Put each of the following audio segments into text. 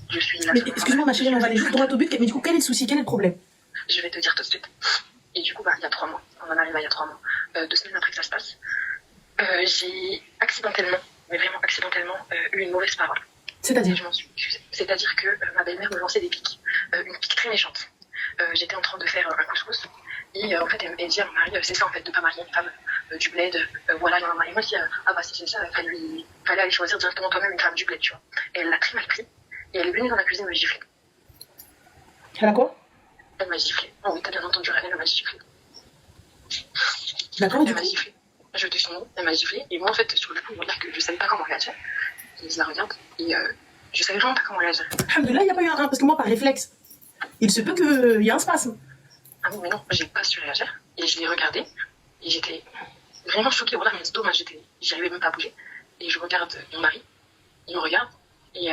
Je suis la Mais seconde excuse-moi ma chérie, on va aller juste droit au but. Mais du coup, quel est le souci? Quel est le problème? Je vais te dire tout de suite. Et du coup, il y a 3 mois, on en arrive à il y a 3 mois, 2 semaines après que ça se passe, j'ai accidentellement, mais vraiment accidentellement, eu une mauvaise parole. C'est-à-dire? Je m'en suis excusée. C'est-à-dire que ma belle-mère me lançait des piques, une pique très méchante. J'étais en train de faire un couscous, et en fait, elle dit à mon mari, c'est ça en fait, de pas marier une femme du bled, voilà, et moi je dis, ah bah si c'est ça, fallait aller choisir directement toi-même une femme du bled, tu vois. Et elle l'a très mal pris, et elle est venue dans la cuisine me gifler. Elle a quoi? Elle m'a giflé. Oh oui, t'as bien entendu, elle m'a giflé. D'accord, du Elle m'a coup. giflé. Je te souviens, elle m'a giflé. Et moi, en fait, sur le coup, on va dire que je savais pas comment réagir. Et je la regarde. Et je savais vraiment pas comment réagir. Alhamdoulilah, il n'y a pas eu un 1, parce que moi, par réflexe, il se peut qu'il y ait un spasme. Ah oui, mais non, j'ai pas su réagir. Et je l'ai regardé. Et j'étais vraiment choquée. Voilà, mais c'est dommage, j'y arrivais même pas à bouger. Et je regarde mon mari. Il me regarde. Et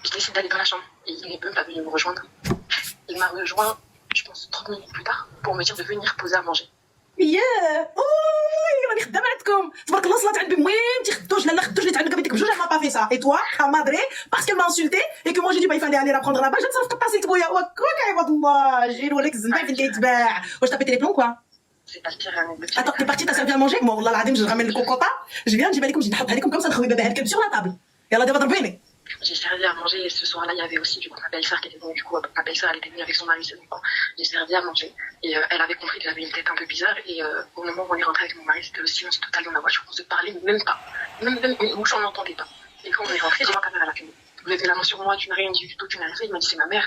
je décide d'aller dans la chambre. Et il n'est même pas venu me rejoindre. Il m'a rejoint, je pense, 30 minutes plus tard, pour me dire de venir poser à manger. Yeah! Oh, راني خدامه عندكم تبارك الله صلاه على النبي المهم تيخدوش لا خدوش اللي تعلموا بيتك بجوج. Elle m'a pas fait ça. Et toi, ta madre, parce qu'elle m'a insulté et que moi j'ai dit bah il fallait aller la prendre là-bas, je ne sais pas passer خويا وكاك عباد الله جير ولك الزنبه فين كيتباع. واش t'as pété les plombs quoi? C'est pas le pire, le pire. Attends, t'es parti, t'as servi à manger? Moi والله العظيم je ramène le cocotta, je viens نجيب عليكم, je نحط عليكم comme ça نخوي بابا هلكم sur la table. يلا دابا ضربيني. J'ai servi à manger et ce soir-là, il y avait aussi du coup ma belle-sœur qui était venue. Du coup, ma belle-sœur, elle était venue avec son mari, c'est bon. J'ai servi à manger et elle avait compris que j'avais une tête un peu bizarre. Et au moment où on est rentré avec mon mari, c'était le silence total dans la voiture. On se parlait même pas, même une bouche, on n'entendait pas. Et quand on est rentré, j'ai vu ma mère à la fumée. Vous levez la main sur moi, tu n'as rien dit du tout, tu n'as rien fait. Il m'a dit c'est ma mère.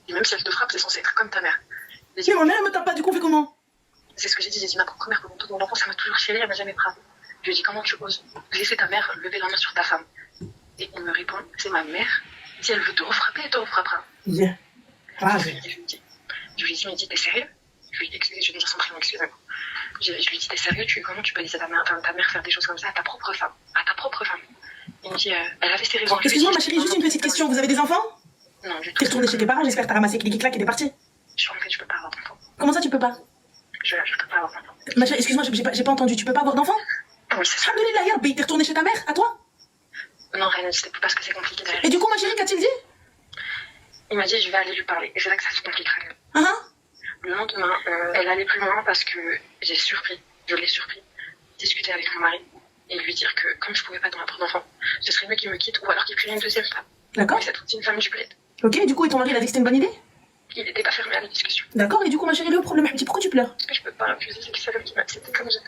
Et même si elle te frappe, c'est censé être comme ta mère. Mais ma mère elle me tape pas, du coup on fait comment? C'est ce que j'ai dit ma propre mère pendant toute mon enfance, ça m'a toujours chérie, elle m'a jamais frappé. Je lui ai dit comment tu oses laisser ta mère lever la main sur ta femme. Et il me répond, c'est ma mère. Si elle veut te refrapper, elle te refrappera. Yeah. Je lui ai dit, mais dis, t'es sérieux? Je lui ai dit, excusez, je vais dire son prénom, excusez-moi. Je lui ai dit, t'es sérieux? Comment tu peux laisser ta mère faire des choses comme ça à ta propre femme? À ta propre femme. Il me dit, elle avait ses raisons. Excuse-moi ma chérie, juste une petite question. Vous avez des enfants? Non, du tout. T'es retournée chez tes parents, j'espère que t'as ramassé clic-clac et t'es partie. Je suis rentrée, je peux pas avoir d'enfant. Comment ça tu peux pas? Je peux pas avoir d'enfant. Ma chérie, excuse-moi, j'ai pas entendu. Tu peux pas avoir d'enfant? Oui, c'est ça. Alhamdoulilah, ya Rabbi, t'es retournée chez ta mère? À toi? Non, Reine, c'était parce que c'est compliqué derrière. Et du coup ma chérie, qu'a-t-il dit? Il m'a dit, je vais aller lui parler. Et c'est là que ça se compliquera. Hein? Le lendemain, elle allait plus loin parce que je l'ai surpris, discuter avec mon mari et lui dire que comme je pouvais pas avoir d'enfant, ce serait mieux qu'il me quitte ou alors qu'il prenne une deuxième femme. D'accord. Mais cette routine femme du bled. Ok, du coup, et ton mari il a dit que c'était une bonne idée? Il n'était pas fermé à la discussion. D'accord, et du coup ma chérie, le problème, pourquoi tu pleures? Je peux pas refuser, c'est le seul homme qui m'a accepté comme j'étais.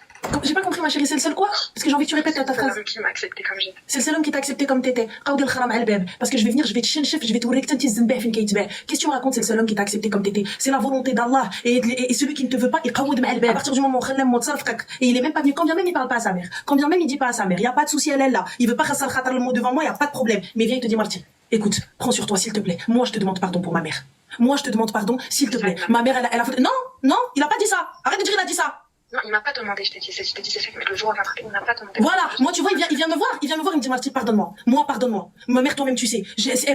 J'ai pas compris ma chérie, c'est le seul quoi? Parce que j'ai envie que tu répètes ta C'est le phrase. seul homme qui m'a accepté comme j'étais. C'est le seul homme qui t'a accepté comme t'étais. قاودي الخرا مع الباب. Parce que je vais venir, je vais te chenchef, je vais te وريك تنتي الزنباع فين كيتباع. Qu'est-ce que tu me racontes? C'est le seul homme qui t'a accepté comme t'étais. C'est la volonté d'Allah. Et celui qui ne te veut pas, il قود مع الباب. À partir du moment où خلى موت صرفك. Et il est même pas venu, quand bien même il parle pas à sa mère. Quand bien même il dit pas à sa mère. Y a pas de souci, elle est là. Il veut pas khasar khatar le mot devant moi, y a pas de problème. Mais viens, il te dit Marty, écoute, prends sur toi s'il te plaît. Moi je te demande pardon pour ma mère. Moi je te demande pardon s'il te plaît. Ma mère elle a fait... Non, il a pas dit ça. Arrête de dire il a dit ça. Non, il m'a pas demandé, je t'ai dit c'est fait, mais le jour où on a frappé, il m'a pas demandé. Voilà, moi tu vois, il vient me voir, il me dit Marty, pardonne-moi. Moi, pardonne-moi. Ma mère toi-même tu sais.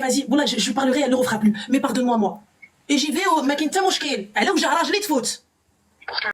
Vas-y, voilà, je parlerai, elle ne le refera plus. Mais pardonne-moi moi. Et j'y vais au Makinta Moshkel. Elle est où j'ai rajé les fautes. Pourtant